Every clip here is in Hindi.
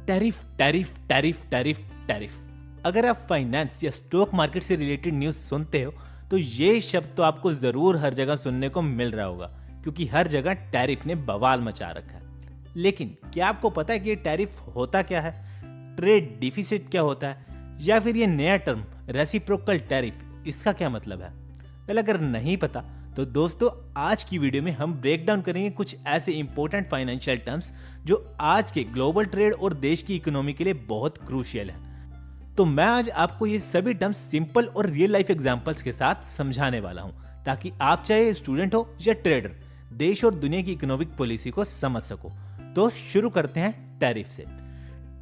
Tariff tariff tariff tariff tariff. अगर आप फाइनेंस या स्टॉक मार्केट से रिलेटेड न्यूज़ सुनते हो तो ये शब्द तो आपको जरूर हर जगह सुनने को मिल रहा होगा, क्योंकि हर जगह टैरिफ ने बवाल मचा रखा है। लेकिन क्या आपको पता है कि ये टैरिफ होता क्या है? ट्रेड डिफिसिट क्या होता है? या फिर ये नया टर्म रेसिप्रोकल टैरिफ, इसका क्या मतलब है? पहले अगर नहीं पता तो दोस्तों आज की वीडियो में हम ब्रेक डाउन करेंगे कुछ ऐसे इंपॉर्टेंट फाइनेंशियल टर्म्स जो आज के ग्लोबल ट्रेड और देश की इकोनॉमी के लिए बहुत क्रूशियल है। तो मैं आज आपको ये सभी टर्म्स सिंपल और रियल लाइफ एग्जांपल्स के साथ समझाने वाला हूं, ताकि आप चाहे स्टूडेंट हो या ट्रेडर, देश और दुनिया की इकोनॉमिक पॉलिसी को समझ सको। तो शुरू करते हैं टैरिफ से।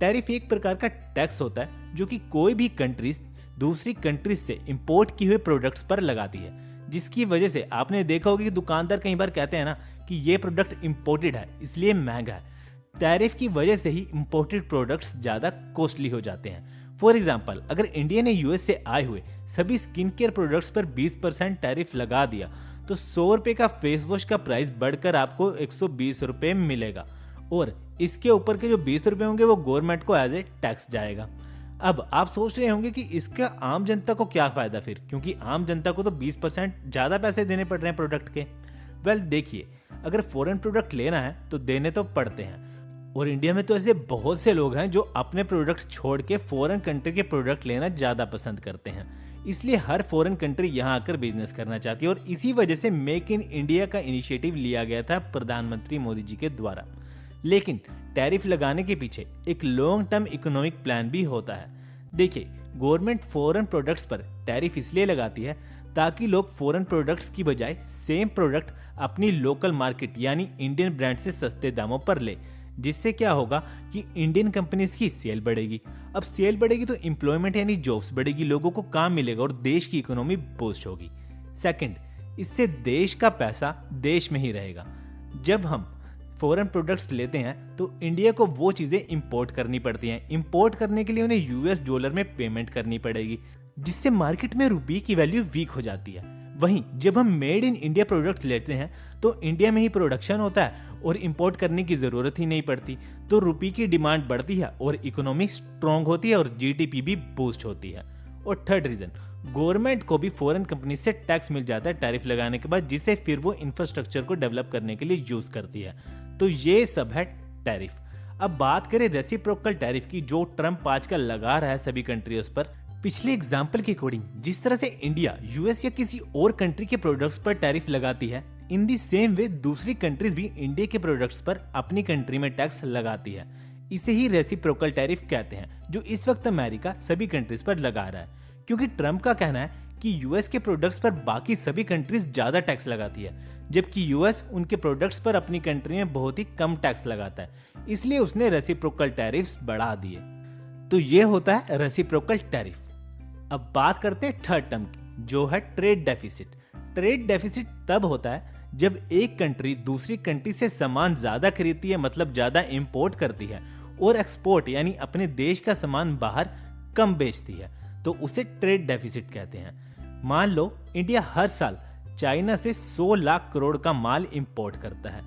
टैरिफ एक प्रकार का टैक्स होता है जो कि कोई भी कंट्रीज दूसरी कंट्रीज से इंपोर्ट किए हुए प्रोडक्ट्स पर लगाती है, जिसकी वजह से आपने देखा होगा कि दुकानदार कई बार कहते हैं ना कि ये प्रोडक्ट इंपोर्टेड है इसलिए महंगा है। टैरिफ की वजह से ही इंपोर्टेड प्रोडक्ट्स ज्यादा कॉस्टली हो जाते हैं। फॉर एग्जांपल, अगर इंडिया ने यूएस से आए हुए सभी स्किन केयर प्रोडक्ट्स पर 20% टैरिफ लगा दिया तो 100 रुपए का फेस वॉश का प्राइस बढ़कर आपको 120 रुपए मिलेगा, और इसके ऊपर के जो 20 रुपए होंगे वो गवर्नमेंट को एज ए टैक्स जाएगा। अब आप सोच रहे होंगे कि इसका आम जनता को क्या फायदा फिर, क्योंकि आम जनता को तो 20% ज्यादा पैसे देने पड़ रहे हैं प्रोडक्ट के। वेल देखिए, अगर फॉरेन प्रोडक्ट लेना है तो देने तो पड़ते हैं, और इंडिया में तो ऐसे बहुत से लोग हैं जो अपने प्रोडक्ट छोड़ के फॉरेन कंट्री के प्रोडक्ट लेना ज्यादा पसंद करते हैं। इसलिए हर फॉरेन कंट्री यहाँ आकर बिजनेस करना चाहती है, और इसी वजह से मेक इन इंडिया का इनिशिएटिव लिया गया था प्रधानमंत्री मोदी जी के द्वारा। लेकिन टैरिफ लगाने के पीछे एक लॉन्ग टर्म इकोनॉमिक प्लान भी होता है। देखिए, गवर्नमेंट फॉरेन प्रोडक्ट्स पर टैरिफ इसलिए लगाती है ताकि लोग फॉरेन प्रोडक्ट्स की बजाय सेम प्रोडक्ट अपनी लोकल मार्केट यानी इंडियन ब्रांड से सस्ते दामों पर ले, जिससे क्या होगा कि इंडियन कंपनीज की सेल बढ़ेगी। अब सेल बढ़ेगी तो एम्प्लॉयमेंट यानी जॉब्स बढ़ेगी, लोगों को काम मिलेगा और देश की इकोनॉमी बूस्ट होगी। सेकंड, इससे देश का पैसा देश में ही रहेगा। जब हम फॉरेन प्रोडक्ट्स लेते हैं तो इंडिया को वो चीजें इंपोर्ट करनी पड़ती हैं। इंपोर्ट करने के लिए उन्हें यूएस डॉलर में पेमेंट करनी पड़ेगी, जिससे मार्केट में रुपये की वैल्यू वीक हो जाती है। वहीं जब हम मेड इन इंडिया प्रोडक्ट्स लेते हैं तो इंडिया में ही प्रोडक्शन होता है और इंपोर्ट करने की जरूरत ही नहीं पड़ती, तो रुपये की डिमांड बढ़ती है और इकोनॉमी स्ट्रॉन्ग होती है और जीडीपी भी बूस्ट होती है। और थर्ड रीजन, गवर्नमेंट को भी फॉरेन कंपनी से टैक्स मिल जाता है टैरिफ लगाने के बाद, जिसे फिर वो इंफ्रास्ट्रक्चर को डेवलप करने के लिए यूज करती है। तो ये सब है टैरिफ। अब बात करें रेसिप्रोकल टैरिफ की, जो ट्रम्प आजकल लगा रहा है सभी कंट्रीज पर। पिछले एग्जाम्पल के अकॉर्डिंग जिस तरह से इंडिया यूएस या किसी और कंट्री के प्रोडक्ट्स पर टैरिफ लगाती है, इन दी सेम वे दूसरी कंट्रीज भी इंडिया के प्रोडक्ट्स पर अपनी कंट्री में टैक्स लगाती है। इसे ही रेसिप्रोकल टैरिफ कहते हैं, जो इस वक्त अमेरिका सभी कंट्रीज पर लगा रहा है, क्योंकि ट्रम्प का कहना है कि यूएस के प्रोडक्ट्स पर बाकी सभी कंट्रीज ज्यादा टैक्स लगाती है, जबकि यूएस उनके प्रोडक्ट्स पर अपनी कंट्री में बहुत ही कम टैक्स लगाता है। इसलिए उसने रेसिप्रोकल टैरिफ्स बढ़ा दिए। तो ये होता है रेसिप्रोकल टैरिफ। अब बात करते हैं थर्ड टर्म की, जो है ट्रेड डेफिसिट। ट्रेड डेफिसिट तब होता है जब एक कंट्री दूसरी कंट्री से सामान ज्यादा खरीदती है, मतलब ज्यादा इंपोर्ट करती है, और एक्सपोर्ट यानी अपने देश का सामान बाहर कम बेचती है, तो उसे ट्रेड डेफिसिट कहते हैं। मान लो इंडिया हर साल चाइना से 100 लाख करोड़ का माल इंपोर्ट करता है,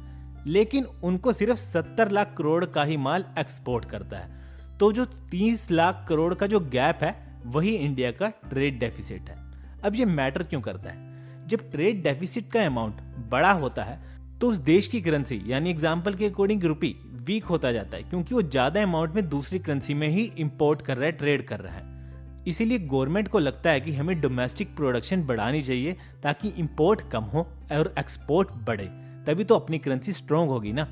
लेकिन उनको सिर्फ 70 लाख करोड़ का ही माल एक्सपोर्ट करता है, तो जो 30 लाख करोड़ का जो गैप है वही इंडिया का ट्रेड डेफिसिट है। अब ये मैटर क्यों करता है? जब ट्रेड डेफिसिट का अमाउंट बड़ा होता है तो उस देश की करेंसी यानी एग्जाम्पल के अकॉर्डिंग रुपी वीक होता जाता है, क्योंकि वो ज्यादा अमाउंट में दूसरी करेंसी में ही इंपोर्ट कर रहा है, ट्रेड कर रहा है। इसीलिए गवर्नमेंट को लगता है कि हमें डोमेस्टिक प्रोडक्शन बढ़ानी चाहिए ताकि इंपोर्ट कम हो और एक्सपोर्ट बढ़े, तभी तो अपनी करेंसी स्ट्रॉन्ग होगी ना।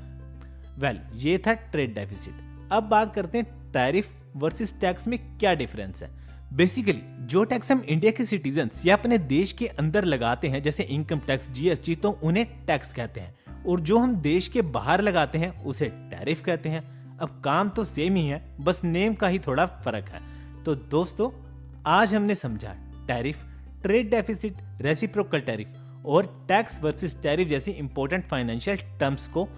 वेल, ये था ट्रेड डेफिसिट। अब बात करते हैं टैरिफ वर्सेस टैक्स में क्या डिफरेंस है। बेसिकली जो टैक्स हम इंडिया के सिटीजन्स या अपने देश के अंदर लगाते हैं, जैसे इनकम टैक्स, जीएसटी, तो उन्हें टैक्स कहते हैं, और जो हम देश के बाहर लगाते हैं उसे टैरिफ कहते हैं। अब काम तो सेम ही है, बस नेम का ही थोड़ा फर्क है। तो दोस्तों आज हमने समझा tariff, trade deficit, reciprocal tariff और टैक्स वर्सेस टैरिफ जैसी इंपॉर्टेंट फाइनेंशियल टर्म्स को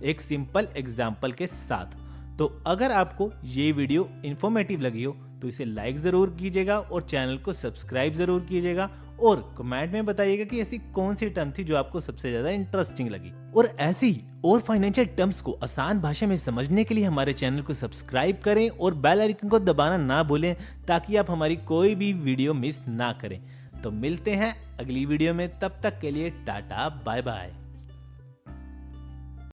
एक सिंपल एग्जांपल के साथ। तो अगर आपको ये वीडियो इंफॉर्मेटिव लगी हो तो इसे लाइक जरूर कीजिएगा और चैनल को सब्सक्राइब जरूर कीजिएगा, और कमेंट में बताइएगा कि ऐसी कौन सी टर्म थी जो आपको सबसे ज्यादा इंटरेस्टिंग लगी। और ऐसी और फाइनेंशियल टर्म्स को आसान भाषा में समझने के लिए हमारे चैनल को सब्सक्राइब करें और बेल आइकन को दबाना ना भूलें ताकि आप हमारी कोई भी वीडियो मिस ना करें। तो मिलते हैं अगली वीडियो में, तब तक के लिए टाटा बाय बाय।